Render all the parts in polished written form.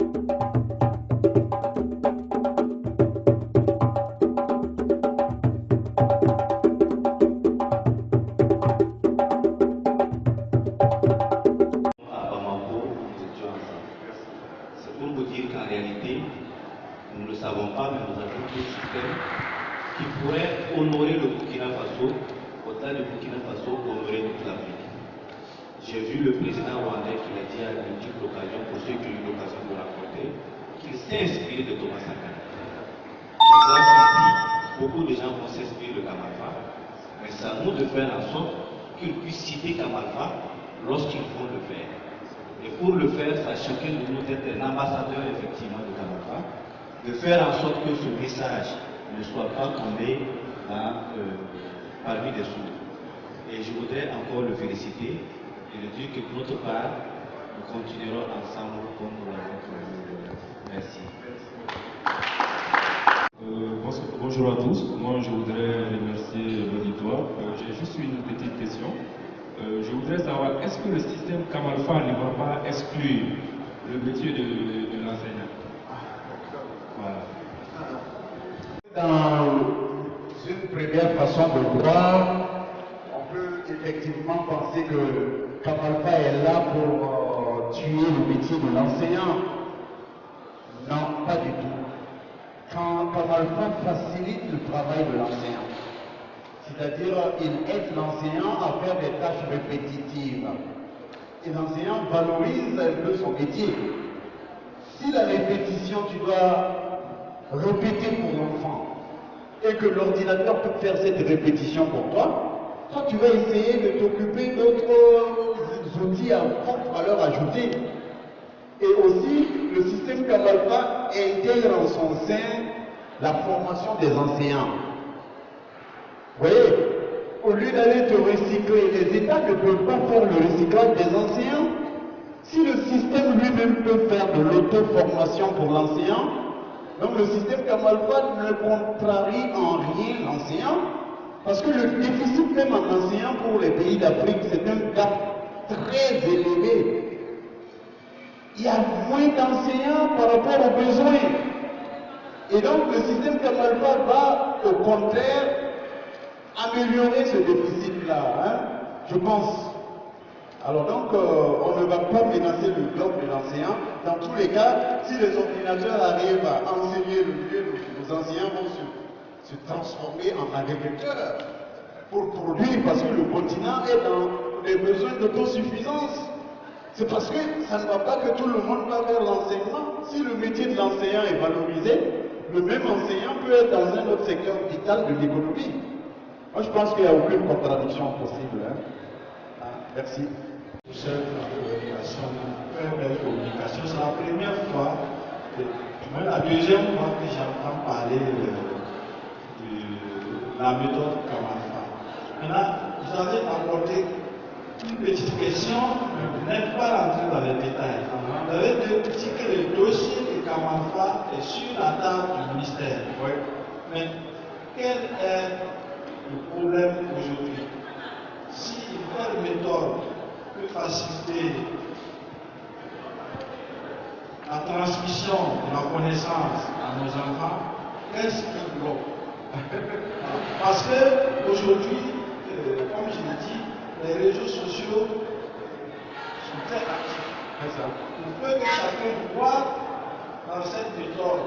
Pour vous dire qu'en réalité, nous ne le savons pas, mais nous avons un système qui pourrait honorer le Burkina Faso, au-delà du Burkina Faso, honorer toute l'Afrique. J'ai vu le président rwandais qui l'a dit à une multiples occasions, pour ceux qui ont eu l'occasion de le rencontrer, qu'il s'est inspiré de Thomas Sankara. C'est ça qu'il dit, beaucoup de gens vont s'inspirer de Kamalfa, mais c'est à nous de faire en sorte qu'ils puissent citer Kamalfa lorsqu'ils vont le faire. Et pour le faire, c'est à chacun de nous d'être un ambassadeur effectivement de Kamalfa, de faire en sorte que ce message ne soit pas tombé parmi des sourds. Et je voudrais encore le féliciter et lui dire que de notre part, nous continuerons ensemble comme nous l'avons fait. Merci. Bonjour à tous. Moi, je voudrais remercier l'auditoire. J'ai juste une petite question. Je voudrais savoir, est-ce que le système Kamalfa ne va pas exclure le métier de l'enseignant? Voilà. Dans une première façon de voir, on peut effectivement penser que Kamalfa est là pour tuer le métier de l'enseignant. Non, pas du tout. Quand Kamalfa facilite le travail de l'enseignant, c'est-à-dire il aide l'enseignant à faire des tâches répétitives. Et l'enseignant valorise un peu son métier. Si la répétition, tu dois répéter pour l'enfant, et que l'ordinateur peut faire cette répétition pour toi, toi tu vas essayer de t'occuper d'autres outils à forte valeur ajoutée. Et aussi, le système Kamalfa intègre en son sein la formation des enseignants. Vous voyez, au lieu d'aller te recycler, les États ne peuvent pas faire le recyclage des enseignants. Si le système lui-même peut faire de l'auto-formation pour l'enseignant, donc le système Kamalfa ne contrarie en rien l'enseignant, parce que le déficit même en enseignant pour les pays d'Afrique, c'est un gap très élevé. Il y a moins d'enseignants par rapport aux besoins. Et donc le système Kamalfa va au contraire améliorer ce déficit-là, hein, je pense. Alors donc, on ne va pas menacer le bloc de l'enseignant. Dans tous les cas, si les ordinateurs arrivent à enseigner le mieux, nos enseignants vont se transformer en agriculteurs pour produire, parce que le continent est dans les besoins d'autosuffisance. C'est parce que ça ne va pas que tout le monde va vers l'enseignement. Si le métier de l'enseignant est valorisé, le même enseignant peut être dans un autre secteur vital de l'économie. Moi, je pense qu'il n'y a aucune contradiction possible. Hein. Merci. Cette communication, très belle communication. C'est la première fois, même la deuxième fois que j'entends parler de la méthode Kamalfa. Maintenant, vous avez apporté une petite question, mais vous n'êtes pas rentré dans les détails. Vous avez dit que le dossier de Kamalfa est sur la table du ministère. Oui. Mais quel est le problème aujourd'hui? Si une telle méthode peut faciliter la transmission de la connaissance à nos enfants, qu'est-ce qui bloque? Parce qu'aujourd'hui, comme je l'ai dit, les réseaux sociaux sont très actifs. Il faut que chacun voit dans cette méthode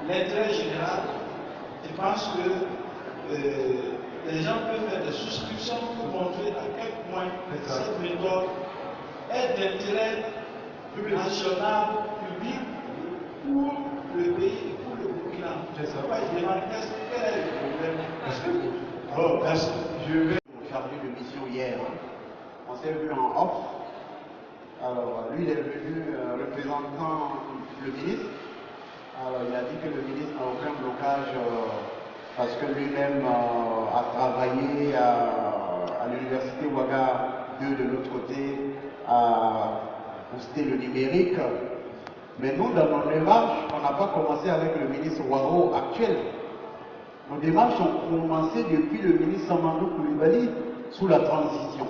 l'intérêt général. Je pense que les gens peuvent faire des souscriptions pour montrer à quel point cette méthode est d'intérêt national, public, pour le pays et pour le Burkina. C'est ça. Je demande quel est le problème. Alors, merci. Je vais chargé de mission hier. On s'est vu en off. Alors, lui, il est venu représentant le ministre. Alors, il a dit que le ministre n'a aucun blocage parce que lui-même a travaillé à l'université Ouaga 2 de l'autre côté à booster le numérique. Mais nous, dans nos démarches, on n'a pas commencé avec le ministre Ouaro actuel. Nos démarches ont commencé depuis le ministre Samandou Koulibaly sous la transition.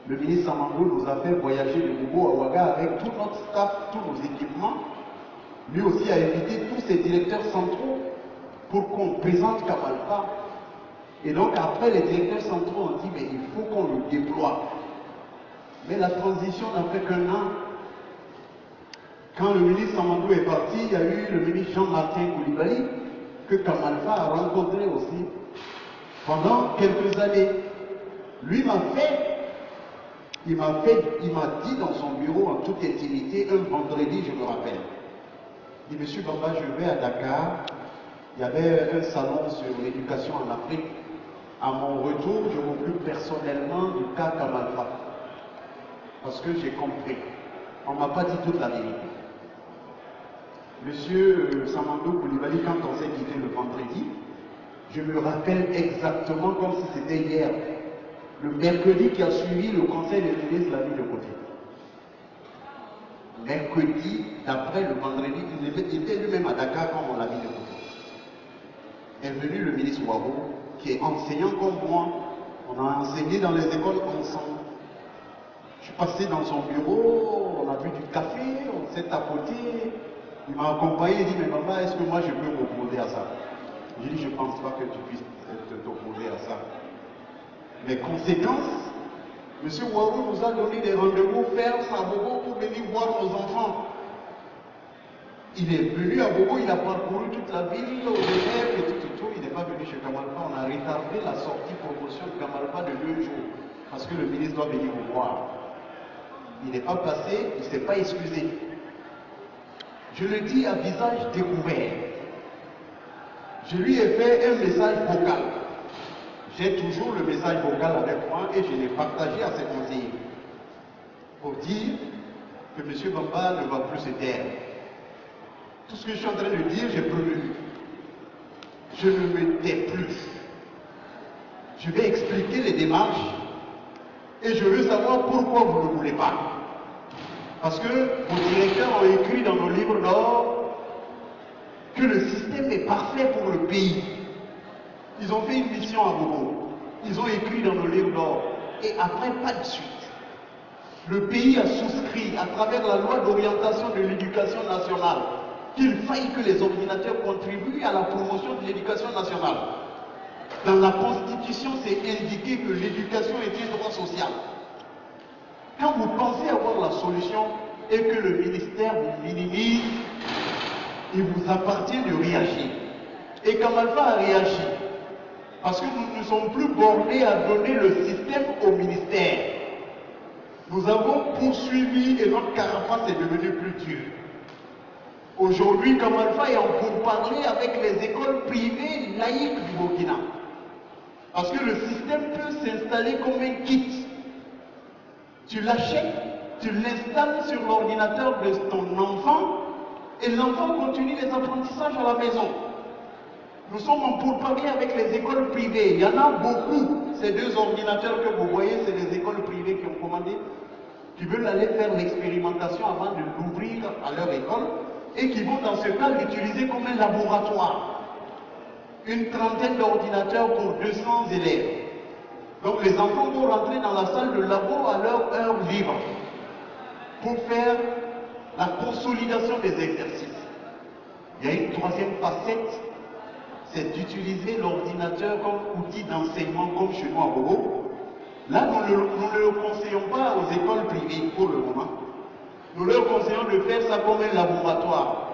le ministre Samandou nous a fait voyager de Bobo à Ouaga avec tout notre staff, tous nos équipements. Lui aussi a invité tous ses directeurs centraux pour qu'on présente Kamalfa. Et donc après, les directeurs centraux ont dit, mais il faut qu'on le déploie. Mais la transition n'a fait qu'un an. Quand le ministre Samandou est parti, il y a eu le ministre Jean-Martin Koulibaly, que Kamalfa a rencontré aussi pendant quelques années. Lui il m'a dit dans son bureau en toute intimité, un vendredi, je me rappelle. Il dit, Monsieur Bamba, je vais à Dakar. Il y avait un salon sur l'éducation en Afrique. À mon retour, je m'occupe personnellement du cas Kamalfa. Parce que j'ai compris. On ne m'a pas dit toute la vérité. Monsieur Samandou Koulibaly, quand on s'est quitté le vendredi, je me rappelle exactement comme si c'était hier. Le mercredi qui a suivi, le conseil des ministres l'a mis de côté. Mercredi, d'après le vendredi, il était lui-même à Dakar quand on l'a mis de côté. Est venu le ministre Ouago, qui est enseignant comme moi. On a enseigné dans les écoles ensemble. Je suis passé dans son bureau, on a bu du café, on s'est tapoté. Il m'a accompagné, il dit, mais maman, est-ce que moi je peux m'opposer à ça? J'ai dit, je ne pense pas que tu puisses t'opposer à ça. Les conséquences, M. Ouago nous a donné des rendez-vous fermes à Bobo pour venir voir nos enfants. Il est venu à Bobo, il a parcouru toute la ville, aux élèves et tout. Il n'est pas venu chez Kamalfa. On a retardé la sortie promotion de Kamalfa de 2 jours. Parce que le ministre doit venir vous voir. Il n'est pas passé, il ne s'est pas excusé. Je le dis à visage découvert. Je lui ai fait un message vocal. J'ai toujours le message vocal avec moi et je l'ai partagé à ses conseillers. Pour dire que M. Bamba ne va plus se taire. Tout ce que je suis en train de dire, j'ai prévenu. Je ne me tais plus. Je vais expliquer les démarches et je veux savoir pourquoi vous ne voulez pas. Parce que vos directeurs ont écrit dans nos livres d'or que le système est parfait pour le pays. Ils ont fait une mission à Bobo. Ils ont écrit dans nos livres d'or. Et après, pas de suite. Le pays a souscrit à travers la loi d'orientation de l'éducation nationale qu'il faille que les ordinateurs contribuent à la promotion de l'éducation nationale. Dans la Constitution, c'est indiqué que l'éducation est un droit social. Quand vous pensez avoir la solution et que le ministère vous minimise, il vous appartient de réagir. Et Kamalfa a réagi. Parce que nous ne sommes plus bornés à donner le système au ministère. Nous avons poursuivi et notre carapace est devenue plus dure. Aujourd'hui, Kamalfa est en pourparlers avec les écoles privées laïques du Burkina. Parce que le système peut s'installer comme un kit. Tu l'achètes, tu l'installes sur l'ordinateur de ton enfant et l'enfant continue les apprentissages à la maison. Nous sommes en pourparlers avec les écoles privées. Il y en a beaucoup. Ces 2 ordinateurs que vous voyez, c'est les écoles privées qui ont commandé, qui veulent aller faire l'expérimentation avant de l'ouvrir à leur école et qui vont dans ce cas l'utiliser comme un laboratoire. Une trentaine d'ordinateurs pour 200 élèves. Donc les enfants vont rentrer dans la salle de labo à leur heure libre pour faire la consolidation des exercices. Il y a une 3e facette, c'est d'utiliser l'ordinateur comme outil d'enseignement comme chez nous à Bobo. Là, nous ne le conseillons pas aux écoles privées pour le moment. Nous leur conseillons de faire ça comme un laboratoire.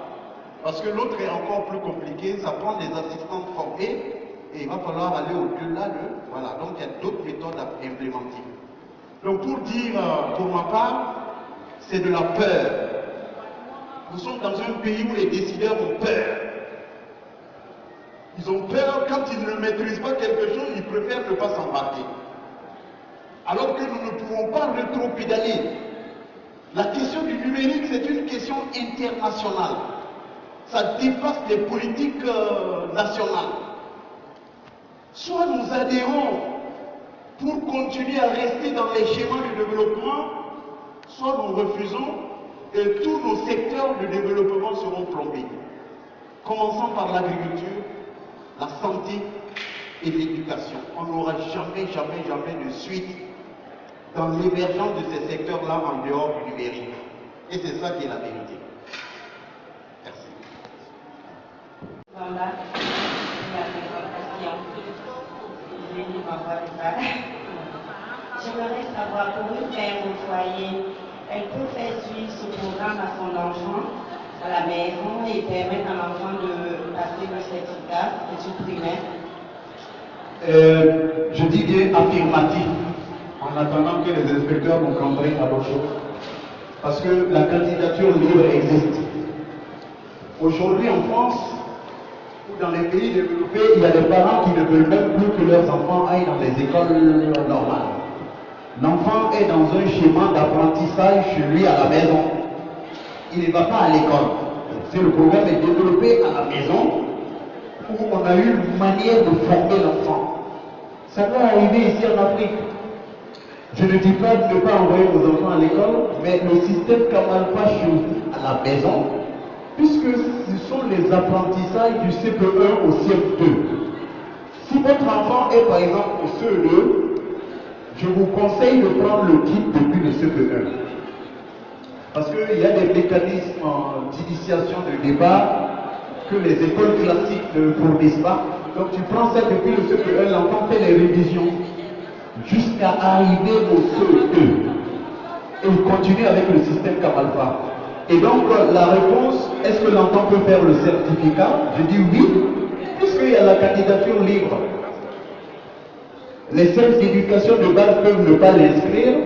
Parce que l'autre est encore plus compliqué, ça prend des assistantes formées et il va falloir aller au-delà de... Voilà, donc il y a d'autres méthodes à implémenter. Donc pour dire, pour ma part, c'est de la peur. Nous sommes dans un pays où les décideurs ont peur. Ils ont peur, quand ils ne maîtrisent pas quelque chose, ils préfèrent ne pas s'embarquer. Alors que nous ne pouvons pas rétro-pédaler. La question du numérique, c'est une question internationale. Ça dépasse les politiques nationales. Soit nous adhérons pour continuer à rester dans les schémas de développement, soit nous refusons et tous nos secteurs de développement seront plombés. Commençons par l'agriculture, la santé et l'éducation. On n'aura jamais de suite dans l'émergence de ces secteurs-là en dehors du numérique. Et c'est ça qui est la vérité. Merci. Voilà, j'aimerais savoir, pour une mère au foyer, elle peut faire suivre ce programme à son enfant à la maison et permettre à l'enfant de passer le certificat d'études primaires. Je dis bien affirmatif, en attendant que les inspecteurs nous comprennent à l'autre chose. Parce que la candidature libre existe. Aujourd'hui en France, ou dans les pays développés, il y a des parents qui ne veulent même plus que leurs enfants aillent dans les écoles normales. L'enfant est dans un schéma d'apprentissage chez lui à la maison. Il ne va pas à l'école. C'est le programme est développé à la maison où on a eu une manière de former l'enfant. Ça doit arriver ici en Afrique. Je ne dis pas de ne pas envoyer vos enfants à l'école, mais le système Kamalfa chez vous à la maison, puisque ce sont les apprentissages du CP1 au CM2. Si votre enfant est par exemple au CE2, je vous conseille de prendre le kit depuis le CP1. Parce qu'il y a des mécanismes d'initiation de débat que les écoles classiques ne fournissent pas. Donc tu prends ça depuis le CP1, l'enfant fait les révisions jusqu'à arriver au CE2. Et il continue avec le système Kamalfa. Et donc la réponse, est-ce que l'enfant peut faire le certificat? Je dis oui, puisqu'il y a la candidature libre. Les services d'éducation de base peuvent ne pas l'inscrire,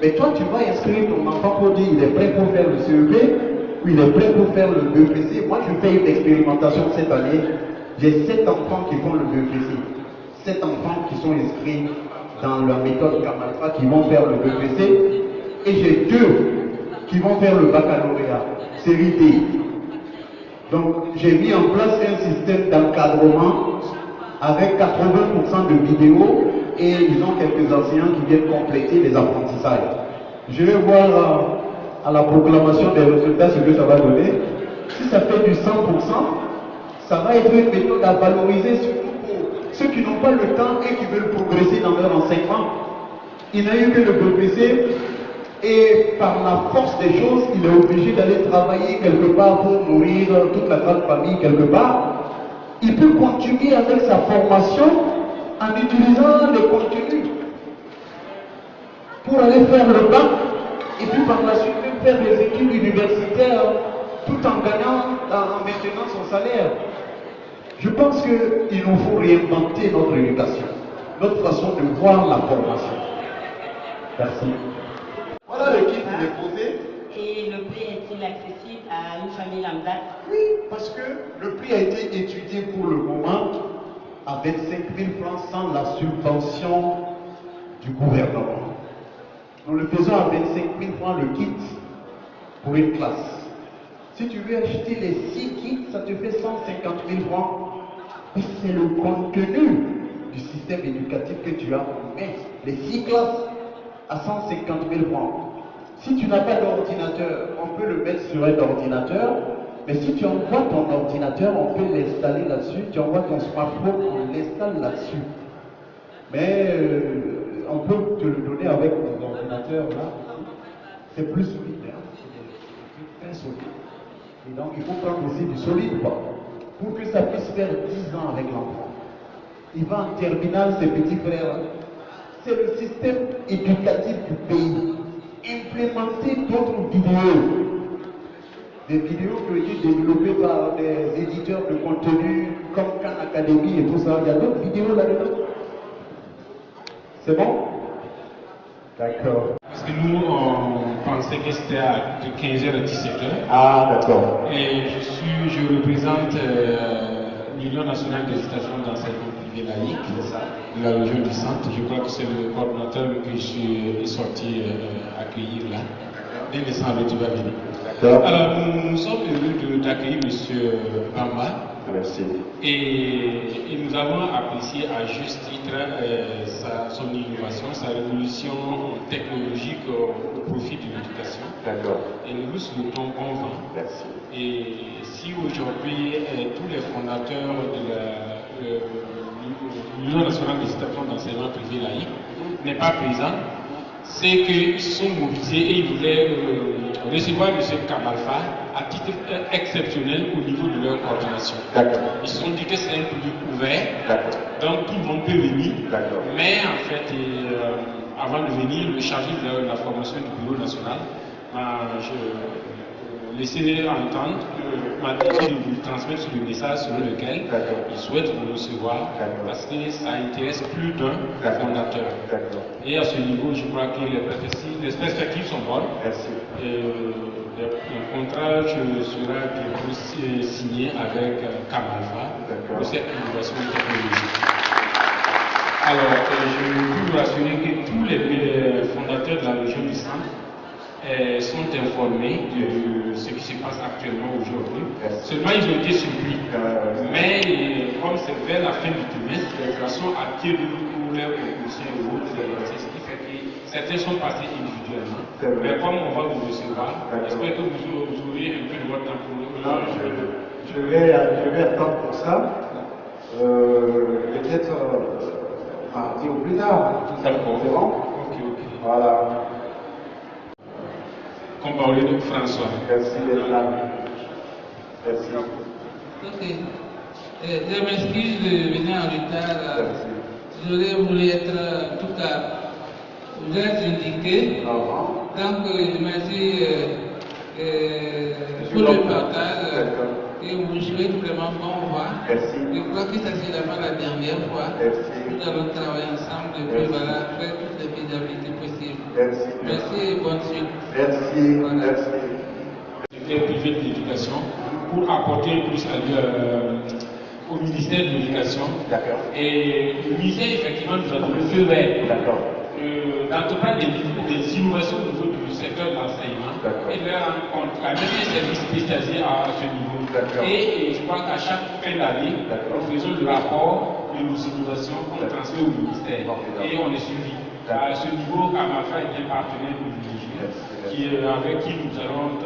mais toi tu vas inscrire ton enfant pour dire il est prêt pour faire le CEP ou il est prêt pour faire le BEPC. Moi je fais une expérimentation cette année. J'ai 7 enfants qui font le BEPC. 7 enfants qui sont inscrits dans la méthode Kamalfa qui vont faire le BEPC. Et j'ai 2 qui vont faire le baccalauréat, série D. Donc j'ai mis en place un système d'encadrement avec 80% de vidéos et ils ont quelques enseignants qui viennent compléter les apprentissages. Je vais voir à la proclamation des résultats ce que ça va donner. Si ça fait du 100%, ça va être une méthode à valoriser, surtout pour ceux qui n'ont pas le temps et qui veulent progresser dans leur enseignement. Il n'a eu que le BPC et par la force des choses, il est obligé d'aller travailler quelque part pour nourrir toute la grande famille quelque part. Il peut continuer avec sa formation en utilisant les contenus pour aller faire le bac et puis par la suite même faire des études universitaires tout en gagnant, en maintenant son salaire. Je pense qu'il nous faut réinventer notre éducation, notre façon de voir la formation. Merci. Voilà le kit qui est posé. Et le prix est-il accessible à une famille lambda? Oui, parce que le prix a été étudié pour le moment à 25 000 francs sans la subvention du gouvernement. Nous le faisons à 25 000 francs le kit pour une classe. Si tu veux acheter les 6 kits, ça te fait 150 000 francs. Mais c'est le contenu du système éducatif que tu as. Mais les 6 classes à 150 000 francs. Si tu n'as pas d'ordinateur, on peut le mettre sur un ordinateur. Mais si tu envoies ton ordinateur, on peut l'installer là-dessus. Tu envoies ton smartphone, on l'installe là-dessus. Mais on peut te le donner avec ton ordinateur là. C'est plus solide, hein? C'est très solide. Et donc il faut prendre aussi du solide, quoi, pour que ça puisse faire 10 ans avec l'enfant. Il va en terminale, ses petits frères. C'est le système éducatif du pays. Implémenter d'autres vidéos. Des vidéos qui ont été développées par des éditeurs de contenu comme Khan Academy et tout ça. Il y a d'autres vidéos là-dedans. C'est bon? D'accord. Parce que nous, on pensait que c'était de 15h à 17h. Ah, d'accord. Et je représente l'Union nationale des stations d'enseignement privé laïque de la région du centre. Je crois que c'est le coordinateur que je suis sorti accueillir là. Dès le centre, tu vas venir. Alors, nous sommes heureux d'accueillir M. Bamba. Merci. Et nous avons apprécié à juste titre son innovation, sa révolution technologique au profit de l'éducation. D'accord. Et nous lui souhaitons bon vent. Merci. Et si aujourd'hui tous les fondateurs de l'Union nationale des stations d'enseignement privé laïque n'est pas présent, c'est qu'ils se sont mobilisés et ils voulaient recevoir M. Kamalfa à titre exceptionnel au niveau de leur coordination. Ils se sont dit que c'est un public ouvert, donc tout le monde peut venir, mais en fait, avant de venir, le chargé de la formation du bureau national m'a laissé entendre, m'a dit de vous transmettre le message selon lequel il souhaite vous recevoir parce que ça intéresse plus d'un fondateur. Et à ce niveau, je crois que les perspectives sont bonnes. Le contrat sera bientôt signé avec Kamalfa pour cette innovation technologique. Alors, je peux vous rassurer que tous les fondateurs de la région du centre sont informés de ce qui se passe actuellement aujourd'hui. Seulement, ils ont été surpris. Mais comme c'est vers la fin du trimestre, ils sont actifs pour leur proposition et autres. C'est ce qui fait que certains sont passés individuellement. Mais comme on va vous recevoir, j'espère que vous aurez un peu de votre temps pour nous. Je vais attendre pour ça. Peut-être mardi ou plus tard. D'accord. C'est bon? Ok. Voilà. Comme parlait de François. Merci d'être là. Merci. Ok. Je m'excuse de venir en retard. J'aurais voulu être, en tout cas, vous êtes indiqué. Donc, je merci pour le partage. Et vous souhaite vraiment bon revoir. Je crois que ça c'est la dernière fois. Nous allons travailler ensemble et puis voilà, faire toutes les faisabilités possibles. Merci et bonne suite. Merci. Le privé de l'éducation pour apporter plus au ministère de l'éducation. Et le ministère effectivement nous a donné le feu vert. D'entreprendre des innovations au niveau du secteur de l'enseignement et à mettre un service spécialisé à ce niveau. Et je crois qu'à chaque fin d'année, nous faisons le rapport de nos innovations qu'on transmet au ministère et on est suivi. À ce niveau, Kamalfa est un partenaire privilégié avec qui nous allons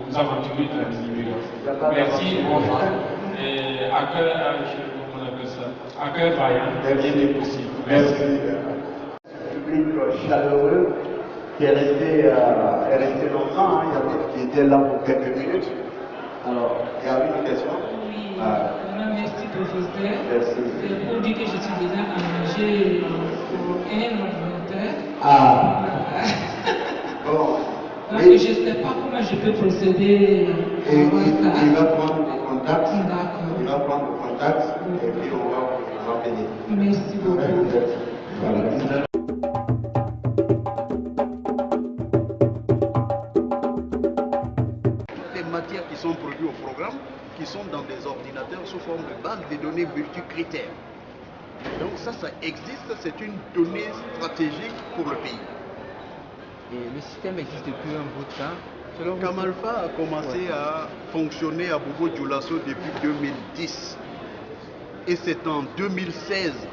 nous aventurer dans la mini-méga. Merci, bonjour. Et à cœur vaillant, bien est possible. Merci. Public chaleureux qui est resté longtemps, il y avait qui était là pour quelques minutes. Alors, il y a une question? Oui, merci professeur. Merci. C'est pour dire que je suis déjà engagé pour un ordinateur. Bon. Donc je ne sais pas comment je peux procéder. Il va prendre le contact. D'accord. Il va prendre le contact et puis on va venir. Merci beaucoup. Voilà. Matières qui sont produites au programme, qui sont dans des ordinateurs sous forme de base de données multicritères. Donc ça existe, c'est une donnée stratégique pour le pays. Et le système existe depuis un bout de temps. Kamalfa a commencé à fonctionner à Bobo Dioulasso depuis 2010. Et c'est en 2016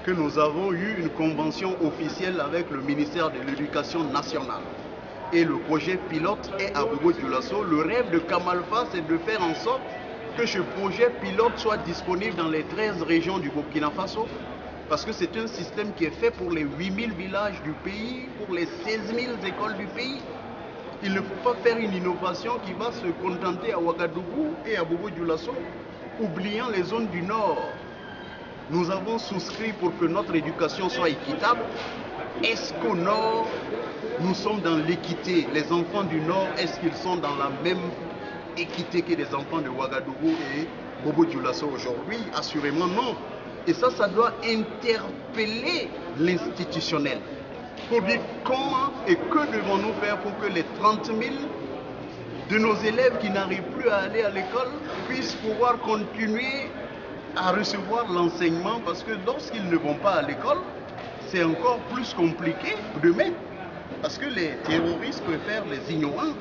que nous avons eu une convention officielle avec le ministère de l'Éducation nationale. Et le projet pilote est à Bobo Dioulasso. Le rêve de Kamalfa, c'est de faire en sorte que ce projet pilote soit disponible dans les 13 régions du Burkina Faso. Parce que c'est un système qui est fait pour les 8000 villages du pays, pour les 16 000 écoles du pays. Il ne faut pas faire une innovation qui va se contenter à Ouagadougou et à Bobo Dioulasso, oubliant les zones du Nord. Nous avons souscrit pour que notre éducation soit équitable. Est-ce qu'au Nord, nous sommes dans l'équité? Les enfants du Nord, est-ce qu'ils sont dans la même équité que les enfants de Ouagadougou et Bobo Dioulasso aujourd'hui? Assurément non. Et ça doit interpeller l'institutionnel. Pour dire comment et que devons-nous faire pour que les 30 000 de nos élèves qui n'arrivent plus à aller à l'école puissent pouvoir continuer à recevoir l'enseignement, parce que lorsqu'ils ne vont pas à l'école, c'est encore plus compliqué demain. Parce que les terroristes préfèrent les ignorants.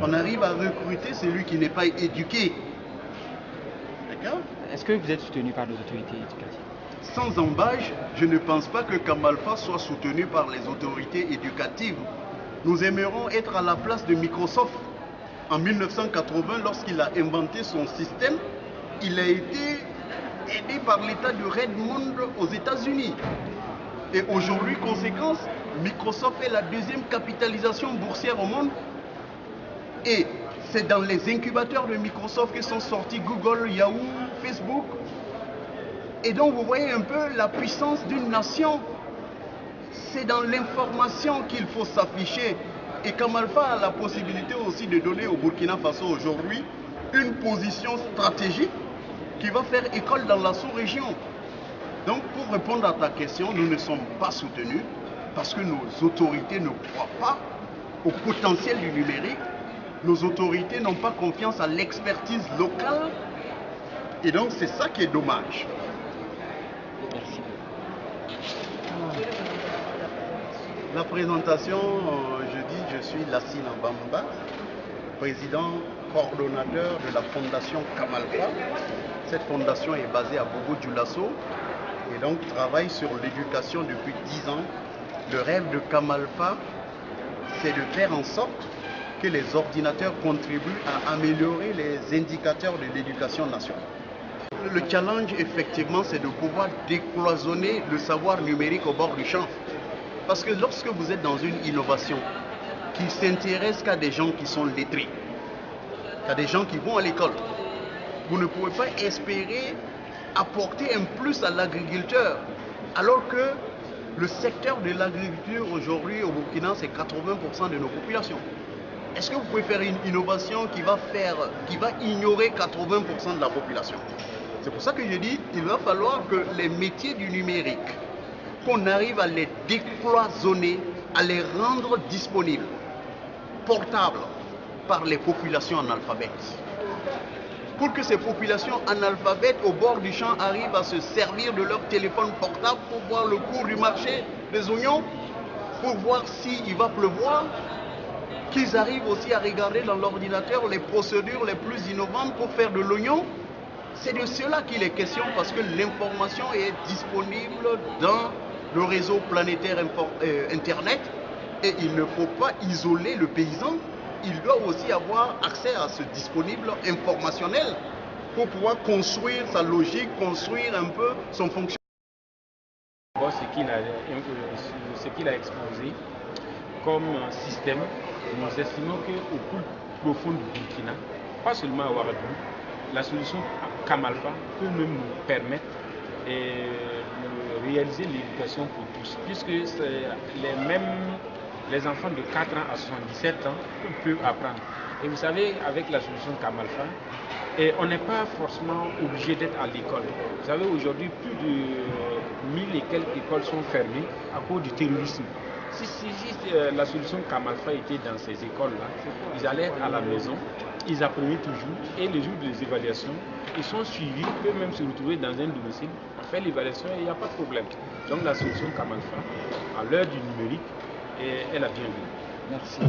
On arrive à recruter celui qui n'est pas éduqué. D'accord? Est-ce que vous êtes soutenu par nos autorités éducatives? Sans embâche, je ne pense pas que Kamalfa soit soutenu par les autorités éducatives. Nous aimerions être à la place de Microsoft. En 1980, lorsqu'il a inventé son système, il a été aidé par l'État de Redmond aux États-Unis. Et aujourd'hui, conséquence, Microsoft est la deuxième capitalisation boursière au monde. Et c'est dans les incubateurs de Microsoft que sont sortis Google, Yahoo, Facebook. Et donc vous voyez un peu la puissance d'une nation. C'est dans l'information qu'il faut s'afficher. Et Kamal Alpha a la possibilité aussi de donner au Burkina Faso aujourd'hui une position stratégique qui va faire école dans la sous-région. Donc pour répondre à ta question, nous ne sommes pas soutenus parce que nos autorités ne croient pas au potentiel du numérique. Nos autorités n'ont pas confiance à l'expertise locale. Et donc c'est ça qui est dommage. Merci. La présentation, je dis, je suis Lassine Bamba, président coordonnateur de la fondation Kamal Alpha. Cette fondation est basée à Bobo-Dioulasso et donc travaille sur l'éducation depuis 10 ans. Le rêve de Kamal Alpha, c'est de faire en sorte que les ordinateurs contribuent à améliorer les indicateurs de l'éducation nationale. Le challenge, effectivement, c'est de pouvoir décloisonner le savoir numérique au bord du champ. Parce que lorsque vous êtes dans une innovation qui s'intéresse qu'à des gens qui sont lettrés, qu'à des gens qui vont à l'école, vous ne pouvez pas espérer apporter un plus à l'agriculteur, alors que le secteur de l'agriculture aujourd'hui au Burkina, c'est 80% de nos populations. Est-ce que vous pouvez faire une innovation qui va ignorer 80% de la population? C'est pour ça que je dis qu'il va falloir que les métiers du numérique, qu'on arrive à les décloisonner, à les rendre disponibles, portables par les populations analphabètes. Pour que ces populations analphabètes au bord du champ arrivent à se servir de leur téléphone portable pour voir le cours du marché des oignons, pour voir s'il va pleuvoir, qu'ils arrivent aussi à regarder dans l'ordinateur les procédures les plus innovantes pour faire de l'oignon. C'est de cela qu'il est question parce que l'information est disponible dans le réseau planétaire Internet et il ne faut pas isoler le paysan. Il doit aussi avoir accès à ce disponible informationnel pour pouvoir construire sa logique, construire un peu son fonctionnement. Ce qu'il a exposé comme système, nous estimons qu'au plus profond du Burkina, pas seulement à Ouagadougou, la solution Kamal Alpha peut même nous permettre de réaliser l'éducation pour tous, puisque les enfants de 4 ans à 77 ans peuvent apprendre. Et vous savez, avec la solution Kamal Alpha, on n'est pas forcément obligé d'être à l'école. Vous savez, aujourd'hui, plus de 1000 et quelques écoles sont fermées à cause du terrorisme. Si la solution Kamal Alpha était dans ces écoles-là, ils allaient être à la maison, ils apprenaient toujours, et les jours des évaluations, ils sont suivis, ils peuvent même se retrouver dans un domicile, faire l'évaluation et il n'y a pas de problème. Donc la solution Kamal Alpha, à l'heure du numérique, est la bienvenue. Merci.